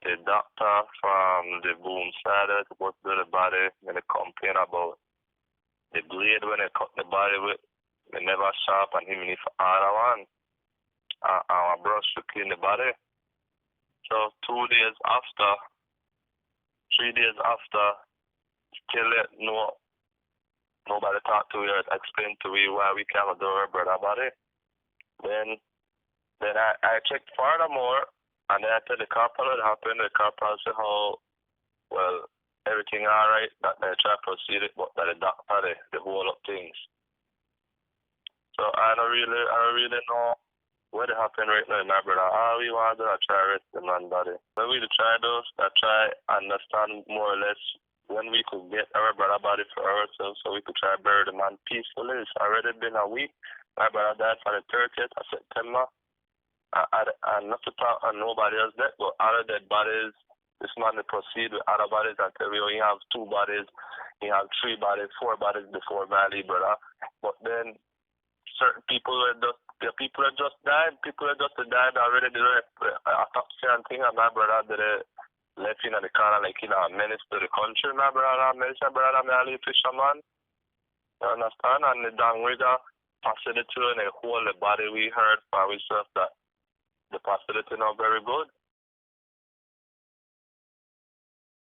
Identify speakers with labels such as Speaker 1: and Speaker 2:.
Speaker 1: the doctor from the boom side supposed to do the body and they complain about the blade when they cut the body with. They never sharp and him need for other one. And a brush to clean the body. So 3 days after, still nobody talk to her, explain to me why we can't do her brother body. Then I checked furthermore, and then I tell the corporal what happened. The corporal said how, well, everything all right, that they try to proceed it, but that the doctor, the whole of things. So I don't really know what happened right now, my brother. All we want to do is try to rest the man body. When we try those, I try understand more or less when we could get our brother body for ourselves so we could try to bury the man peacefully. It's already been a week. My brother died on the 30th of September. And not to talk on nobody else dead, but other dead bodies, this man will proceed with other bodies until we only have 2 bodies. He have 3 bodies, 4 bodies before Valley, brother. But then certain people people that just died already did autopsy and thing, and my brother did it left in the corner like a menace to the country, my brother, me fisherman. You understand? And the down rigger facility and the whole the body we heard for ourselves that the facility not very good.